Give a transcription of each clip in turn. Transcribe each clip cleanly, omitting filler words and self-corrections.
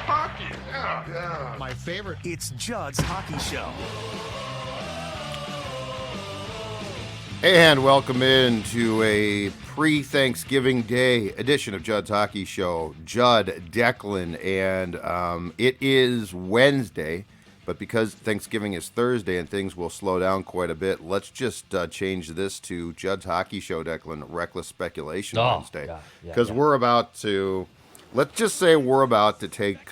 Hockey, yeah. My favorite. It's Judd's Hockey Show. And welcome in to a pre-Thanksgiving Day edition of Judd's Hockey Show. Judd, Declan, and it is Wednesday, but because Thanksgiving is Thursday and things will slow down quite a bit, let's just change this to Judd's Hockey Show, Declan, Reckless Speculation Wednesday. Because we're about to, let's just say we're about to take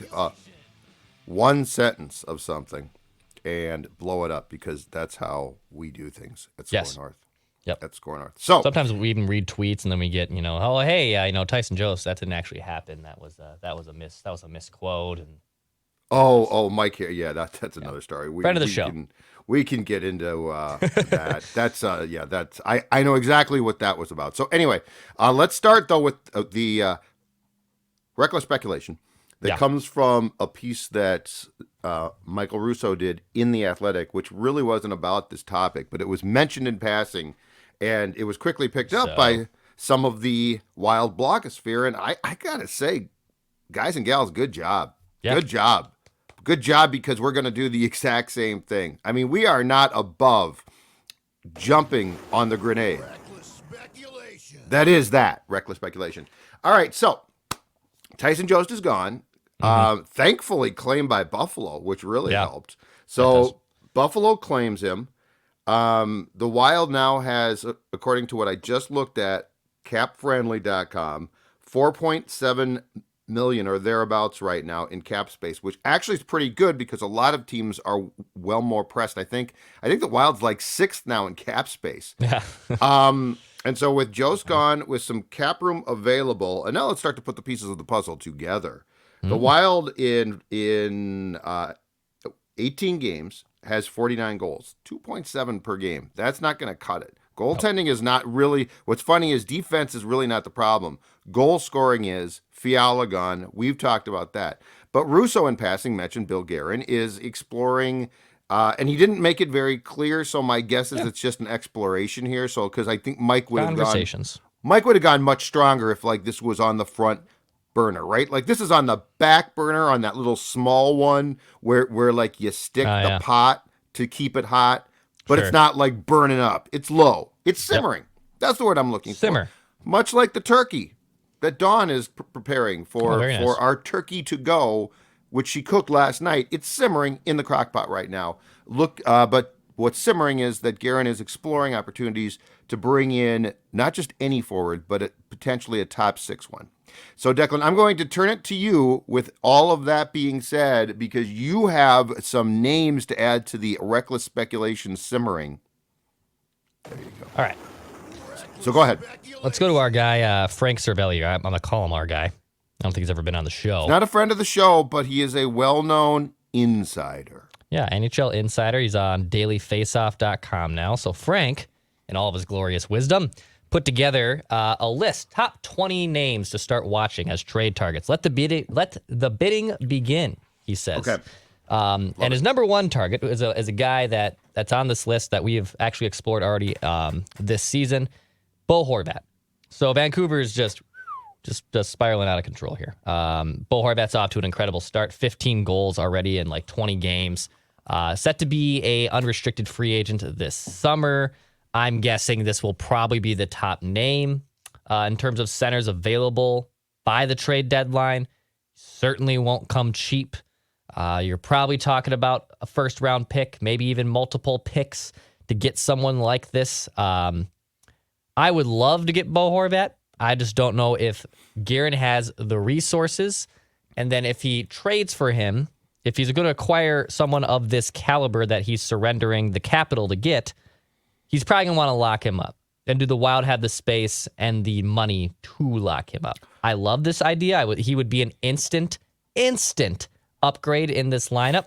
one sentence of something and blow it up, because that's how we do things at Score North. Yep. That's Score North. So sometimes we even read tweets and then we get, oh, hey, Tyson Jost, that didn't actually happen. That was a misquote. And Mike here. Yeah, that's another story. Friend of the show. We can get into that. That's I know exactly what that was about. So anyway, let's start though with the reckless speculation that comes from a piece that Michael Russo did in The Athletic, which really wasn't about this topic, but it was mentioned in passing, and it was quickly picked up by some of the Wild blogosphere. And I gotta say, guys and gals, good job. Yeah. Good job. Good job, because we're going to do the exact same thing. I mean, we are not above jumping on the grenade. Reckless speculation. That is that. Reckless speculation. All right, so Tyson Jost is gone. Thankfully claimed by Buffalo, which really helped. So Buffalo claims him. The Wild now has, according to what I just looked at, capfriendly.com, 4.7 million or thereabouts right now in cap space, which actually is pretty good because a lot of teams are well more pressed. I think the Wild's like sixth now in cap space. Yeah. And so with Jost gone, with some cap room available, and now let's start to put the pieces of the puzzle together. The Wild in 18 games has 49 goals, 2.7 per game. That's not going to cut it. Goaltending is not really, what's funny is defense is really not the problem. Goal scoring is. Fiala gone. We've talked about that. But Russo in passing mentioned Bill Guerin is exploring, and he didn't make it very clear, so my guess is it's just an exploration here. So, because I think Mike would have gone much stronger if like this was on the front burner, right? Like this is on the back burner, on that little small one where like you stick the pot to keep it hot, but it's not like burning up. It's low. It's simmering. That's the word I'm looking for. Much like the turkey that Dawn is preparing for our turkey to go, which she cooked last night. It's simmering in the crock pot right now. But what's simmering is that Guerin is exploring opportunities to bring in not just any forward, but potentially a top six one. So, Declan, I'm going to turn it to you with all of that being said, because you have some names to add to the reckless speculation simmering. There you go. All right. So go ahead. Let's go to our guy, Frank Cervelli. I'm going to call him our guy. I don't think he's ever been on the show. He's not a friend of the show, but he is a well-known insider. Yeah, NHL insider. He's on dailyfaceoff.com now. So Frank, in all of his glorious wisdom, put together a list, top 20 names to start watching as trade targets. Let the bidding begin, he says. Okay. And his number one target is a guy that's on this list that we have actually explored already this season, Bo Horvat. So Vancouver is just spiraling out of control here. Bo Horvat's off to an incredible start, 15 goals already in like 20 games. Set to be a unrestricted free agent this summer. I'm guessing this will probably be the top name in terms of centers available by the trade deadline. Certainly won't come cheap. You're probably talking about a first-round pick, maybe even multiple picks to get someone like this. I would love to get Bo Horvat. I just don't know if Guerin has the resources. And then if he trades for him, if he's going to acquire someone of this caliber that he's surrendering the capital to get, he's probably going to want to lock him up. And do the Wild have the space and the money to lock him up? I love this idea. He would be an instant upgrade in this lineup.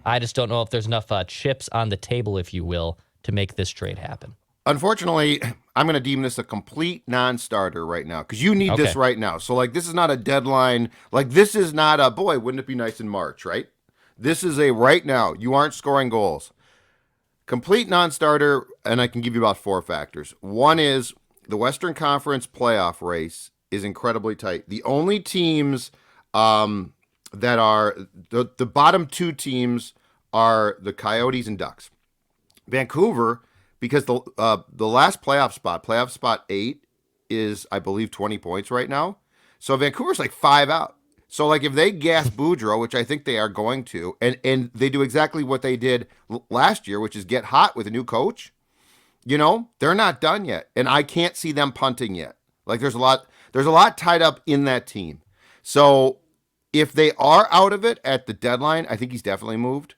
I just don't know if there's enough chips on the table, if you will, to make this trade happen. Unfortunately, I'm going to deem this a complete non-starter right now, because you need this right now. So, like, this is not a deadline. Like, this is not a, boy, wouldn't it be nice in March, right? This is a right now. You aren't scoring goals. Complete non-starter, and I can give you about four factors. One is the Western Conference playoff race is incredibly tight. The only teams that are the bottom two teams are the Coyotes and Ducks. Vancouver, because the last playoff spot 8 is, I believe, 20 points right now. So Vancouver's like 5 out. So like if they gas Boudreaux, which I think they are going to, and they do exactly what they did last year, which is get hot with a new coach, they're not done yet. And I can't see them punting yet. Like there's a lot tied up in that team. So if they are out of it at the deadline, I think he's definitely moved.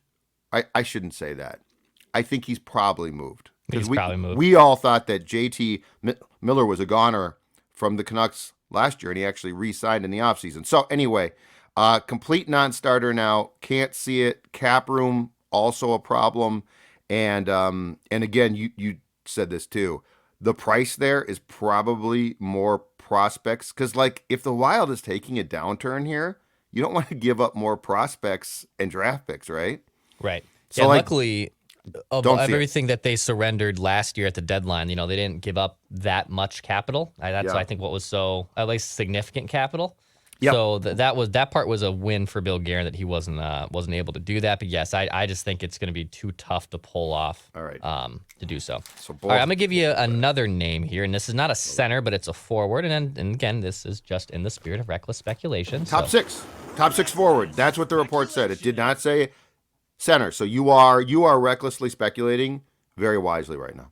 I shouldn't say that. I think he's probably moved. Probably moved. We all thought that JT Miller was a goner from the Canucks last year, and he actually re-signed in the offseason. So anyway, complete non-starter now. Can't see it. Cap room, also a problem. And again, you said this too. The price there is probably more prospects. Because, like, if the Wild is taking a downturn here, you don't want to give up more prospects and draft picks, right? Right. So, luckily, of everything that they surrendered last year at the deadline, they didn't give up that much capital. That's I think what was so at least significant capital. Yep. So that part was a win for Bill Guerin that he wasn't able to do that. But yes, I just think it's going to be too tough to pull off. All right. To do so. All right, I'm gonna give you another name here, and this is not a center, but it's a forward. And again, this is just in the spirit of reckless speculation. Top six forward. That's what the report said. It did not say center. So you are recklessly speculating very wisely right now.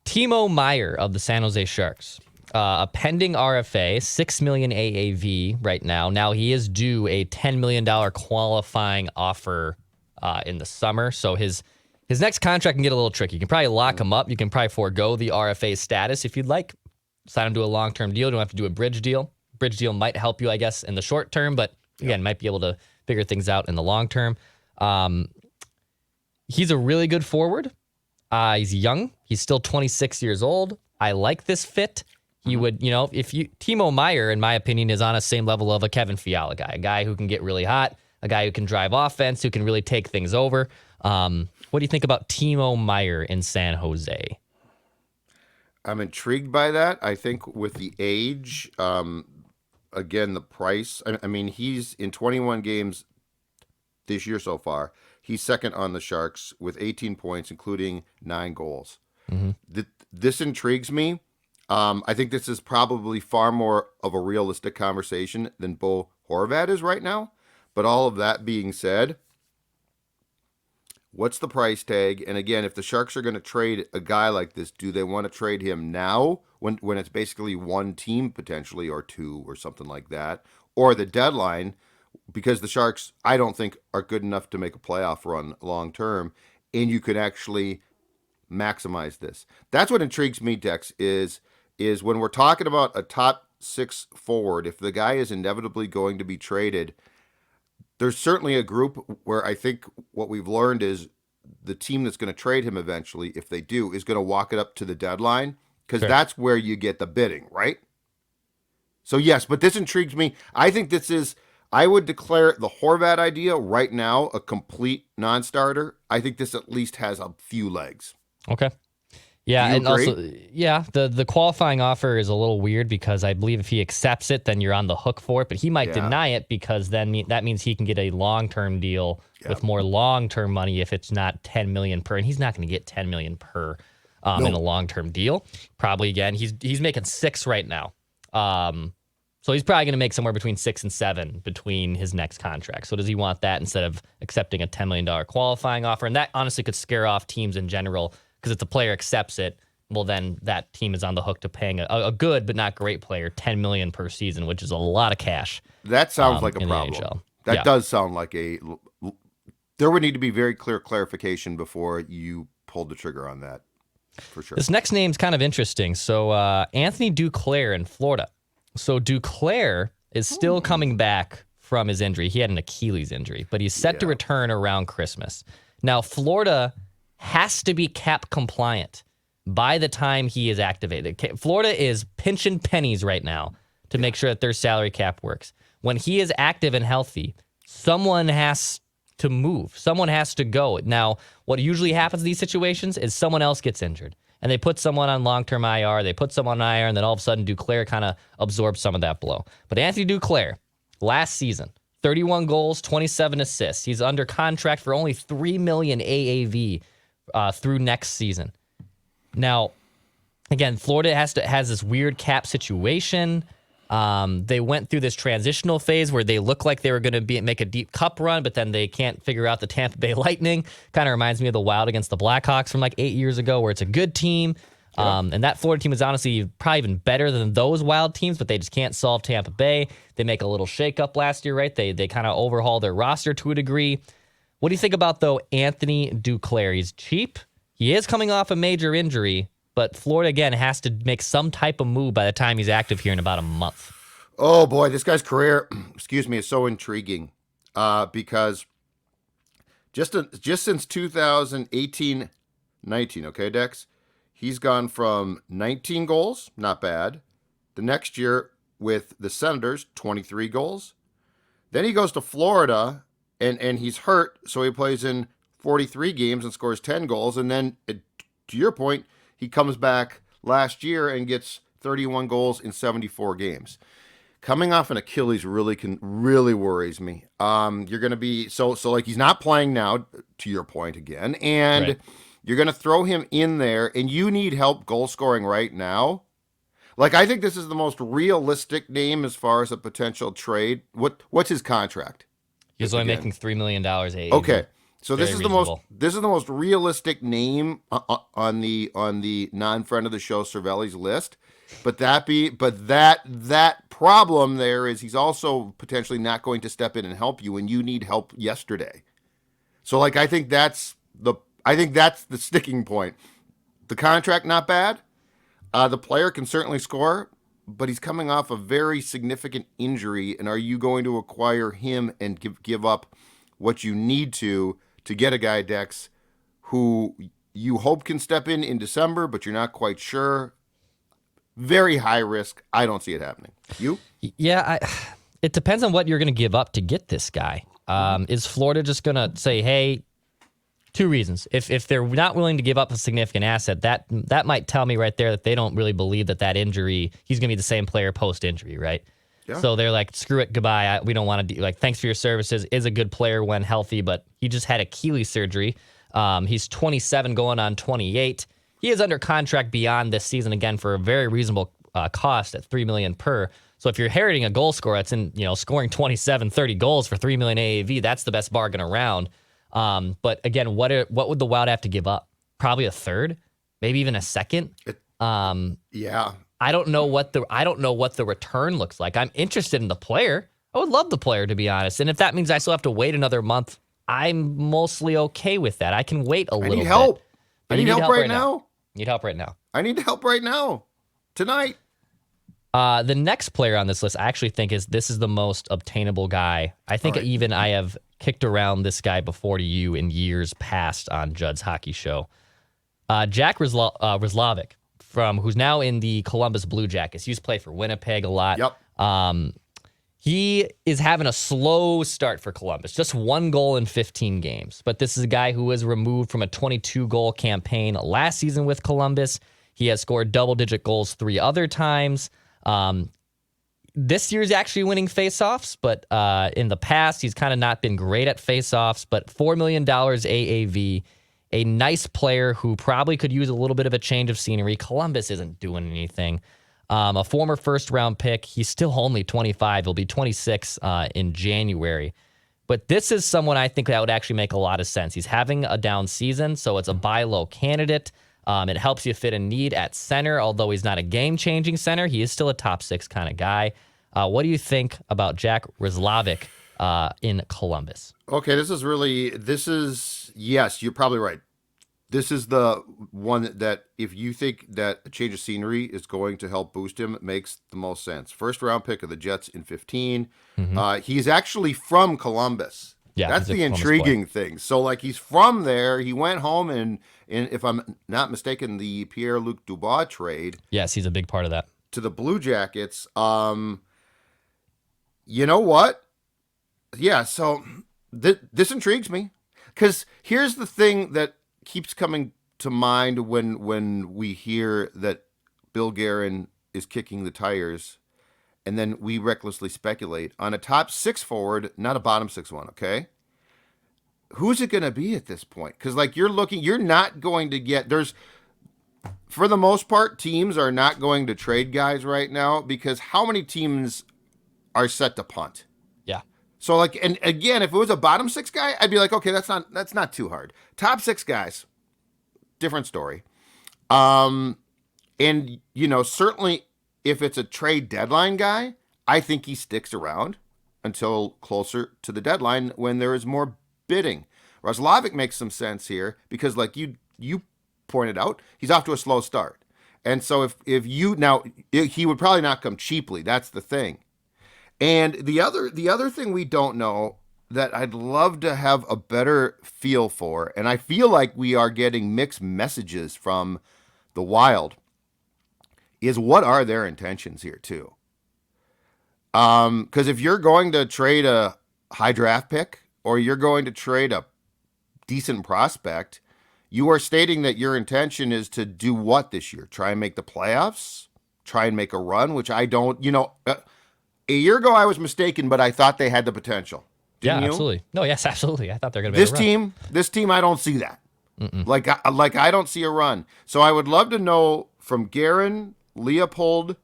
Timo Meir of the San Jose Sharks. A pending RFA, $6 million AAV right now. Now he is due a $10 million qualifying offer in the summer. So his next contract can get a little tricky. You can probably lock him up. You can probably forego the RFA status if you'd like. Sign him to a long-term deal. You don't have to do a bridge deal. Bridge deal might help you, I guess, in the short term, but again, might be able to figure things out in the long term. He's a really good forward. He's young. He's still 26 years old. I like this fit. He would, Timo Meir, in my opinion, is on the same level of a Kevin Fiala guy, a guy who can get really hot, a guy who can drive offense, who can really take things over. What do you think about Timo Meir in San Jose? I'm intrigued by that. I think with the age, again, the price. I mean, he's in 21 games this year so far. He's second on the Sharks with 18 points, including 9 goals. Mm-hmm. This intrigues me. I think this is probably far more of a realistic conversation than Bo Horvat is right now. But all of that being said, what's the price tag? And again, if the Sharks are going to trade a guy like this, do they want to trade him now when it's basically one team potentially or two or something like that? Or the deadline, because the Sharks, I don't think, are good enough to make a playoff run long term, and you could actually maximize this. That's what intrigues me, Dex, is when we're talking about a top 6 forward, if the guy is inevitably going to be traded, there's certainly a group where I think what we've learned is the team that's going to trade him eventually, if they do, is going to walk it up to the deadline, because that's where you get the bidding, right? So yes, but this intrigues me. I would declare the Horvat idea right now a complete non-starter. I think this at least has a few legs. Okay. Yeah, and also, the qualifying offer is a little weird because I believe if he accepts it, then you're on the hook for it. But he might deny it because then that means he can get a long-term deal with more long-term money if it's not $10 million per. And he's not going to get $10 million per in a long-term deal. Probably again, he's making 6 right now. So he's probably going to make somewhere between 6 and 7 between his next contract. So does he want that instead of accepting a $10 million qualifying offer? And that honestly could scare off teams in general. Because if the player accepts it, well, then that team is on the hook to paying a good but not great player $10 million per season, which is a lot of cash. That sounds like a problem. That does sound like there would need to be very clear clarification before you pulled the trigger on that, for sure. This next name's kind of interesting. So Antohny Duclair in Florida. So Duclair is still coming back from his injury. He had an Achilles injury, but he's set to return around Christmas. Now, Florida has to be cap compliant by the time he is activated. Florida is pinching pennies right now to make sure that their salary cap works. When he is active and healthy, someone has to move. Someone has to go. Now, what usually happens in these situations is someone else gets injured, and they put someone on long-term IR, they put someone on IR, and then all of a sudden Duclair kind of absorbs some of that blow. But Antohny Duclair, last season, 31 goals, 27 assists. He's under contract for only $3 million AAV through next season. Now, again, Florida has this weird cap situation. They went through this transitional phase where they look like they were going to make a deep cup run, but then they can't figure out the Tampa Bay Lightning. Kind of reminds me of the Wild against the Blackhawks from like 8 years ago, where it's a good team. And that Florida team is honestly probably even better than those Wild teams, but they just can't solve Tampa Bay. They make a little shakeup last year, right? They kind of overhaul their roster to a degree. What do you think about, though, Antohny Duclair? He's cheap. He is coming off a major injury, but Florida, again, has to make some type of move by the time he's active here in about a month. Oh, boy, this guy's career, is so intriguing because just since 2018-19, okay, Dex, he's gone from 19 goals, not bad. The next year with the Senators, 23 goals. Then he goes to Florida, and he's hurt, so he plays in 43 games and scores 10 goals. And then, to your point, he comes back last year and gets 31 goals in 74 games. Coming off an Achilles really worries me. You're going to be so like he's not playing now, to your point again, and Right. You're going to throw him in there, and you need help goal scoring right now. Like, I think this is the most realistic name as far as a potential trade. What's his contract? He's only making $3 million AAV. Okay, so Very this is reasonable. the most realistic name on the non-friend of the show Cervelli's list. But that problem there is he's also potentially not going to step in and help you, and you need help yesterday. So like I think that's the sticking point. The contract not bad. The player can certainly score, but he's coming off a very significant injury. And are you going to acquire him and give up what you need to get a guy, Dex, who you hope can step in December, but you're not quite sure? Very high risk. I don't see it happening. You? Yeah, it depends on what you're going to give up to get this guy. Is Florida just going to say, hey, two reasons. If they're not willing to give up a significant asset, that might tell me right there that they don't really believe that injury, he's going to be the same player post-injury, right? Yeah. So they're like, screw it, goodbye. We don't want to do, like, thanks for your services. Is a good player when healthy, but he just had Achilles surgery. He's 27 going on 28. He is under contract beyond this season again for a very reasonable cost at $3 million per. So if you're inheriting a goal scorer that's scoring 27, 30 goals for $3 million AAV, that's the best bargain around. But again, what would the Wild have to give up? Probably a third, maybe even a second. Yeah. I don't know what the return looks like. I'm interested in the player. I would love the player, to be honest. And if that means I still have to wait another month, I'm mostly okay with that. I can wait a little bit. I need help. But I need help right now. Need help right now. I need help right now. Tonight. The next player on this list, I actually think this is the most obtainable guy. I think even I have kicked around this guy before to you in years past on Judd's Hockey Show. Jack Roslovic, who's now in the Columbus Blue Jackets. He used to play for Winnipeg a lot. Yep. He is having a slow start for Columbus, just 1 goal in 15 games. But this is a guy who was removed from a 22-goal campaign last season with Columbus. He has scored double-digit goals 3 other times. This year he's actually winning faceoffs, but in the past he's kind of not been great at faceoffs. But $4 million AAV, a nice player who probably could use a little bit of a change of scenery. Columbus isn't doing anything. A former first-round pick. He's still only 25. He'll be 26 in January. But this is someone I think that would actually make a lot of sense. He's having a down season, so it's a buy low candidate. It helps you fit a need at center, although he's not a game-changing center. He is still a top 6 kind of guy. What do you think about Jack Roslovic in Columbus? Okay, yes, you're probably right. This is the one that if you think that a change of scenery is going to help boost him, it makes the most sense. First round pick of the Jets in 15. He's actually from Columbus. Yeah, that's the intriguing thing. So like he's from there. He went home and if I'm not mistaken, the Pierre-Luc Dubois trade. Yes, he's a big part of that. To the Blue Jackets. You know what? Yeah, so this intrigues me. Because here's the thing that keeps coming to mind when we hear that Bill Guerin is kicking the tires and then we recklessly speculate on a top 6 forward, not a bottom 6 one, okay? Who's it going to be at this point? Because, like, you're not going to get, for the most part, teams are not going to trade guys right now because how many teams are set to punt? Yeah. So, like, and again, if it was a bottom 6 guy, I'd be like, okay, that's not too hard. Top 6 guys, different story. And, certainly if it's a trade deadline guy, I think he sticks around until closer to the deadline when there is more bidding. Roslovic makes some sense here because, like you pointed out, he's off to a slow start. And so he would probably not come cheaply. That's the thing. And the other thing we don't know that I'd love to have a better feel for, and I feel like we are getting mixed messages from the Wild, is what are their intentions here too? Because if you're going to trade a high draft pick or you're going to trade a decent prospect, you are stating that your intention is to do what this year? Try and make the playoffs? Try and make a run, which I don't, a year ago I was mistaken, but I thought they had the potential. Didn't you? Absolutely. No, yes, absolutely. I thought they were going to be this team, I don't see that. Like I don't see a run. So I would love to know from Guerin, Leopold,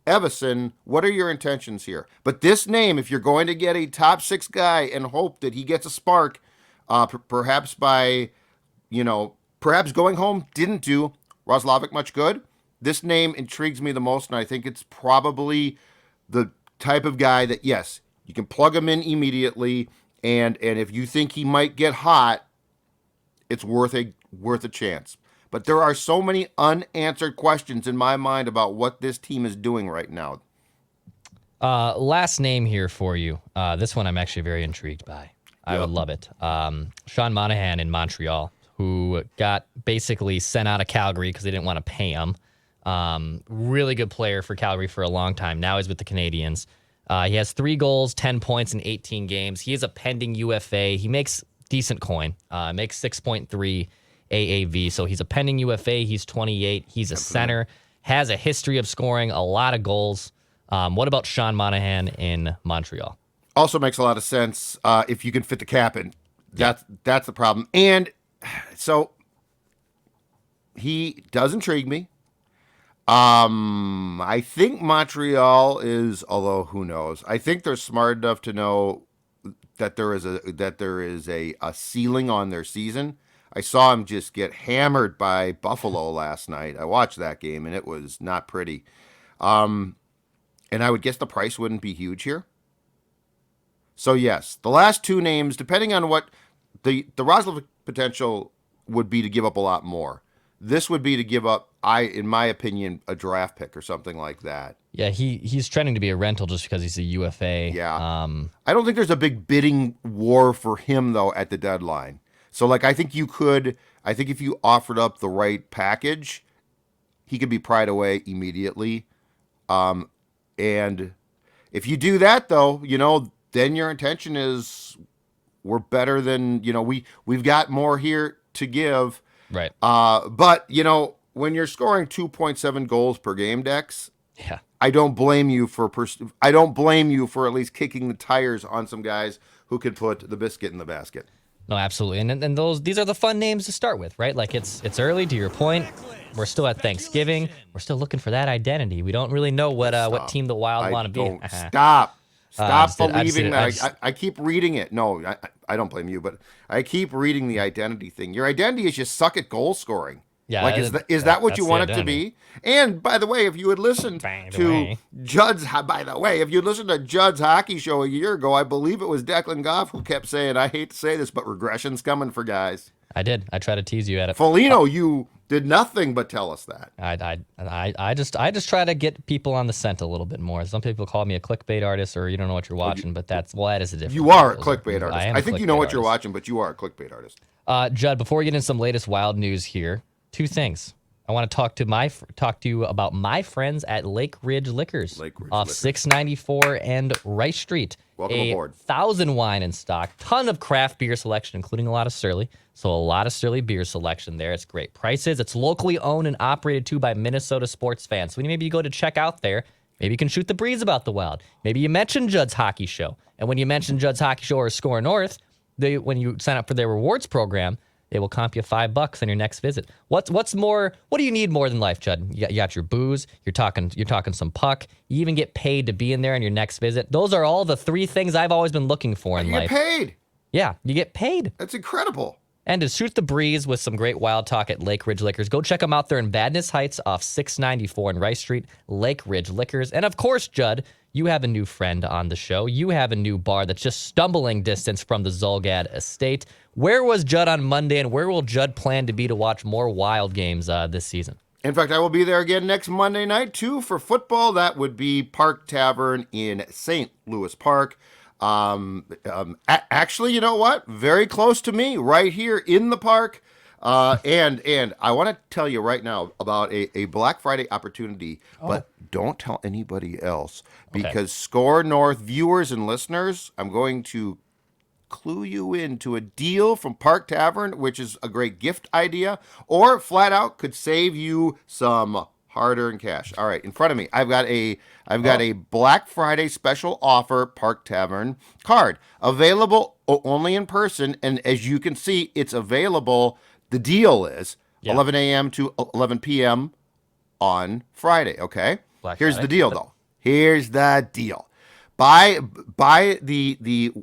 Evison, what are your intentions here? But this name, if you're going to get a top 6 guy and hope that he gets a spark, perhaps by, perhaps going home didn't do Roslovic much good. This name intrigues me the most, and I think it's probably the type of guy that, yes, you can plug him in immediately, and if you think he might get hot, it's worth a chance. But there are so many unanswered questions in my mind about what this team is doing right now. Last name here for you. This one I'm actually very intrigued by. I would love it. Sean Monahan in Montreal, who got basically sent out of Calgary because they didn't want to pay him. Really good player for Calgary for a long time. Now he's with the Canadiens. He has 3 goals, 10 points in 18 games. He is a pending UFA. He makes decent coin. Makes 6.3 AAV. So he's a pending UFA. He's 28. He's a center. Has a history of scoring a lot of goals. What about Sean Monahan in Montreal? Also makes a lot of sense if you can fit the cap in. That's the problem. And so he does intrigue me. I think Montreal is, although who knows, I think they're smart enough to know that there is a ceiling on their season. I saw him just get hammered by Buffalo last night. I watched that game, and it was not pretty. And I would guess the price wouldn't be huge here. So, yes, the last 2 names, depending on what the Roslovic potential would be to give up a lot more. This would be to give up, in my opinion, a draft pick or something like that. Yeah, he's trending to be a rental just because he's a UFA. Yeah. I don't think there's a big bidding war for him, though, at the deadline. So, like, I think if you offered up the right package, he could be pried away immediately. And if you do that, though, then your intention is we're better than, we've got more here to give. Right. But, when you're scoring 2.7 goals per game, Dex, yeah, I don't blame you for at least kicking the tires on some guys who could put the biscuit in the basket. No, absolutely. And these are the fun names to start with, right? Like it's early, to your point. We're still at Thanksgiving. We're still looking for that identity. We don't really know what team the Wild want to be. Stop believing that. I keep reading it. No, I don't blame you, but I keep reading the identity thing. Your identity is just suck at goal scoring. Yeah, like is that what you want it to be? And by the way, if you had listened to Judd's hockey show a year ago, I believe it was Declan Goff who kept saying, "I hate to say this, but regression's coming for guys." I did. I tried to tease you at it. Foligno, you did nothing but tell us that. I just try to get people on the scent a little bit more. Some people call me a clickbait artist, or you don't know what you're watching, but that is a difference. You are a clickbait artist. I think you know what you're watching, but you are a clickbait artist. Judd, before we get into some latest Wild news here, 2 things. I want to talk to you about my friends at Lake Ridge Liquors off 694 and Rice Street. Welcome aboard. 1,000 wine in stock, ton of craft beer selection, including a lot of Surly. So a lot of Surly beer selection there. It's great prices. It's locally owned and operated too by Minnesota sports fans. So when you maybe go to check out there, Maybe you can shoot the breeze about the Wild. Maybe you mention Judd's Hockey Show. And when you mention Judd's Hockey Show or Score North, when you sign up for their rewards program, they will comp you $5 on your next visit. What's more? What do you need more than life, Judd? You got your booze. You're talking some puck. You even get paid to be in there on your next visit. Those are all the 3 things I've always been looking for in life. You get paid. Yeah, you get paid. That's incredible. And to shoot the breeze with some great Wild talk at Lake Ridge Liquors, go check them out there in Vadnais Heights off 694 and Rice Street, Lake Ridge Liquors. And of course, Judd, you have a new friend on the show. You have a new bar that's just stumbling distance from the Zulgad estate. Where was Judd on Monday, and where will Judd plan to be to watch more Wild games this season? In fact, I will be there again next Monday night, too, for football. That would be Park Tavern in St. Louis Park. Actually, you know what? Very close to me, right here in the park. And I want to tell you right now about a Black Friday opportunity, but don't tell anybody else because Score North viewers and listeners, I'm going to clue you into a deal from Park Tavern, which is a great gift idea, or flat out could save you some hard-earned cash. All right, in front of me, I've got a Black Friday special offer Park Tavern card available only in person, and as you can see, it's available. The deal is 11 a.m. to 11 p.m. on Friday. Okay, here's Friday. The deal, though. Here's the deal. Buy the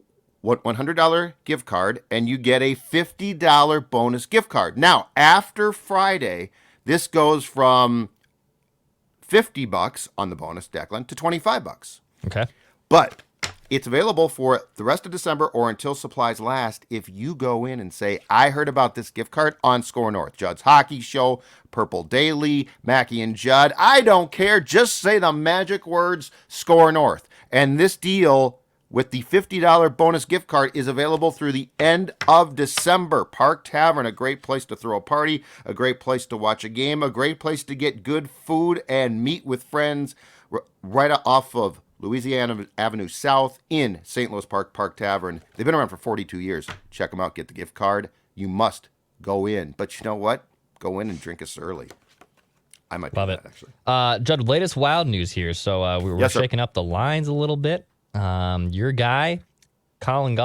$100 gift card, and you get a $50 bonus gift card. Now, after Friday, this goes from $50 on the bonus, Declan, to $25. Okay. But it's available for the rest of December or until supplies last if you go in and say, I heard about this gift card on Score North. Judd's Hockey Show, Purple Daily, Mackie and Judd. I don't care. Just say the magic words, Score North. And this deal with the $50 bonus gift card is available through the end of December. Park Tavern, a great place to throw a party, a great place to watch a game, a great place to get good food and meet with friends right off of Louisiana Avenue South in St. Louis Park, Park Tavern. They've been around for 42 years. Check them out. Get the gift card. You must go in. But you know what? Go in and drink us early. I might do that, actually. Judd, latest Wild news here. So we're shaking up the lines a little bit. Your guy, Alex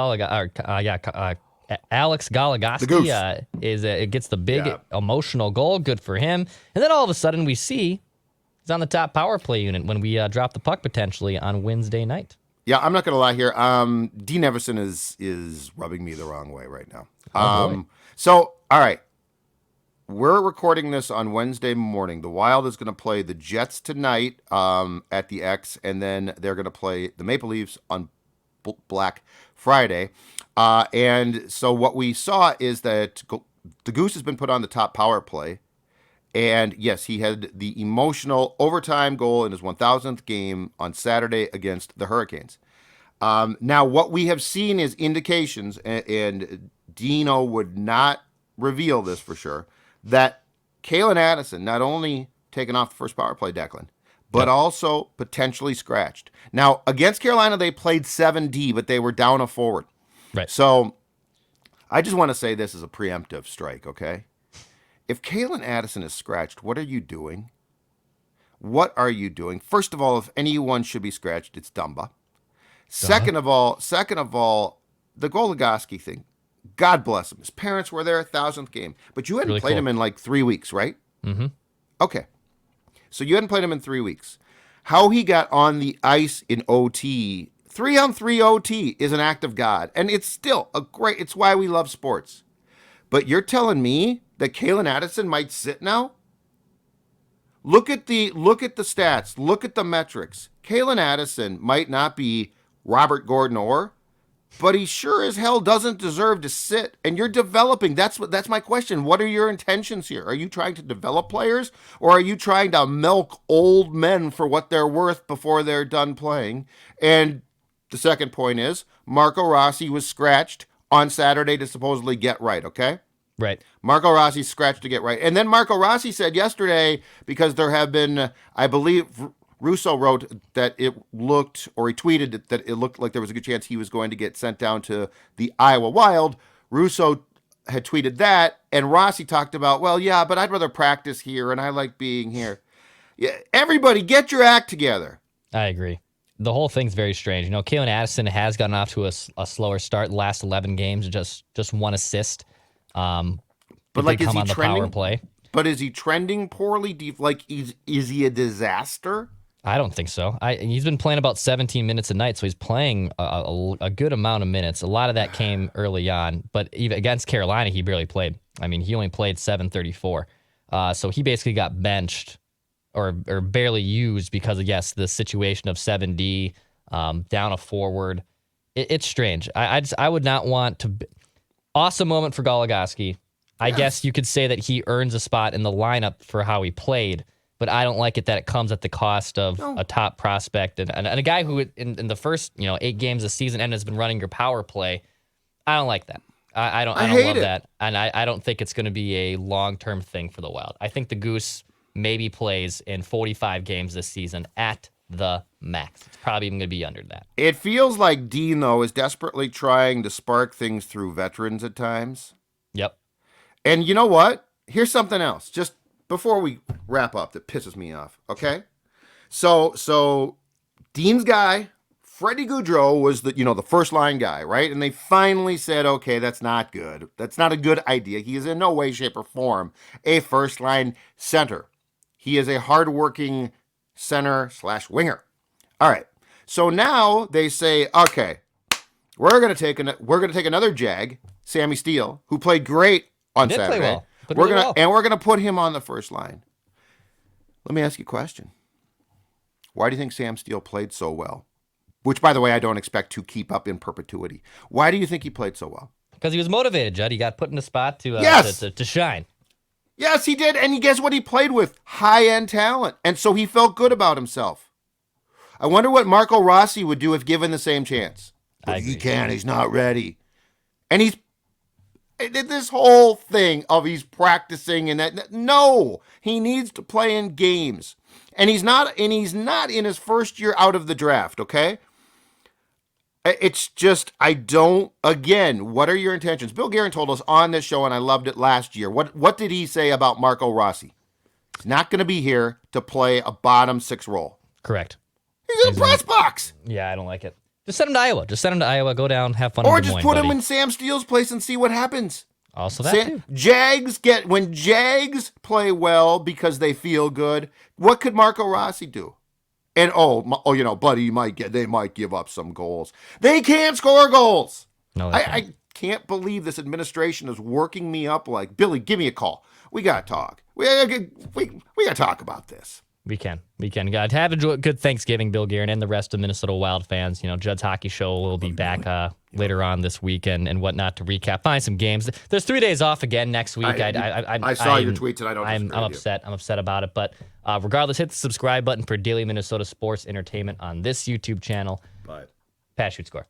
Goligoski, gets the big emotional goal. Good for him. And then all of a sudden we see he's on the top power play unit when we drop the puck potentially on Wednesday night. Yeah, I'm not going to lie here. Dean Everson is rubbing me the wrong way right now. So, all right. We're recording this on Wednesday morning. The Wild is going to play the Jets tonight at the X, and then they're going to play the Maple Leafs on Black Friday. And so what we saw is that the Goose has been put on the top power play. And yes, he had the emotional overtime goal in his 1,000th game on Saturday against the Hurricanes. Now, what we have seen is indications, and Dino would not reveal this for sure, that Calen Addison not only taken off the first power play, Declan, but also potentially scratched. Now, against Carolina, they played 7D, but they were down a forward. Right. So I just want to say this is a preemptive strike, okay? If Calen Addison is scratched, what are you doing? What are you doing? First of all, if anyone should be scratched, it's Dumba. Second of all, the Goligoski thing. God bless him. His parents were there, 1,000th game. But you hadn't played him in like 3 weeks, right? Mm-hmm. Okay. So you hadn't played him in 3 weeks. How he got on the ice in OT, 3-on-3 OT, is an act of God. And it's still it's why we love sports. But you're telling me that Calen Addison might sit now? Look at the stats. Look at the metrics. Calen Addison might not be Robert Gordon Orr, but he sure as hell doesn't deserve to sit. And you're developing. That's my question. What are your intentions here? Are you trying to develop players, or are you trying to milk old men for what they're worth before they're done playing? And the second point is Marco Rossi was scratched on Saturday to supposedly get right, okay? Right. Marco Rossi scratched to get right. And then Marco Rossi said yesterday, because there have been, I believe, Russo wrote that it looked, or he tweeted that it looked like there was a good chance he was going to get sent down to the Iowa Wild. Russo had tweeted that, and Rossi talked about, well, yeah, but I'd rather practice here, and I like being here. Yeah, everybody, get your act together. I agree. The whole thing's very strange. You know, Calen Addison has gotten off to a slower start. The last 11 games, just one assist. But like, is he on the trending? power play? But is he trending poorly? Like, is he a disaster? I don't think so. He's been playing about 17 minutes a night, so he's playing a good amount of minutes. A lot of that came early on, but even against Carolina, he barely played. I mean, he only played 7:34. So he basically got benched or barely used because of, yes, the situation of 7D, down a forward. It's strange. I would not want to. Awesome moment for Goligoski. I guess you could say that he earns a spot in the lineup for how he played, but I don't like it that it comes at the cost of a top prospect and a guy who in the first 8 games of the season and has been running your power play. I don't like that. I don't love that, and I don't think it's going to be a long-term thing for the Wild. I think the Goose maybe plays in 45 games this season at the max. It's probably even going to be under that. It feels like Dean, though, is desperately trying to spark things through veterans at times. Yep. And you know what? Here's something else. Just before we wrap up that pisses me off, okay? So Dean's guy, Freddie Gaudreau, was the first line guy, right? And they finally said, okay, that's not good. That's not a good idea. He is in no way, shape, or form a first line center. He is a hardworking center/winger. All right. So now they say, okay, we're gonna take another Jag, Sammy Steele, who played great on Saturday. Play well. We're gonna put him on the first line. Let me ask you a question. Why do you think Sam Steele played so well? Which, by the way, I don't expect to keep up in perpetuity. Why do you think he played so well? Because he was motivated, Judd. He got put in a spot to shine. Yes, he did. And guess what he played with? High-end talent. And so he felt good about himself. I wonder what Marco Rossi would do if given the same chance. But he can't. He's not ready. And this whole thing of he's practicing and that. No, he needs to play in games. And he's not in his first year out of the draft, okay? It's just, again, what are your intentions? Bill Guerin told us on this show, and I loved it last year. What did he say about Marco Rossi? He's not going to be here to play a bottom 6 role. Correct. He's in the press box. Yeah, I don't like it. Just send him to Iowa. Go down, have fun. Or just put him in Sam Steele's place and see what happens. Also that too. When Jags play well because they feel good, what could Marco Rossi do? And buddy, they might give up some goals. They can't score goals. No, I can't believe this administration is working me up like, Billy, give me a call. We got to talk. We got to talk about this. We can. God, have a good Thanksgiving, Bill Guerin, and the rest of Minnesota Wild fans. Judd's Hockey Show will be back later on this weekend and whatnot to recap. Find some games. There's 3 days off again next week. I saw your tweets, and I don't disagree I'm with upset. I'm upset about it. But regardless, hit the subscribe button for daily Minnesota sports entertainment on this YouTube channel. But Pass, shoot, score.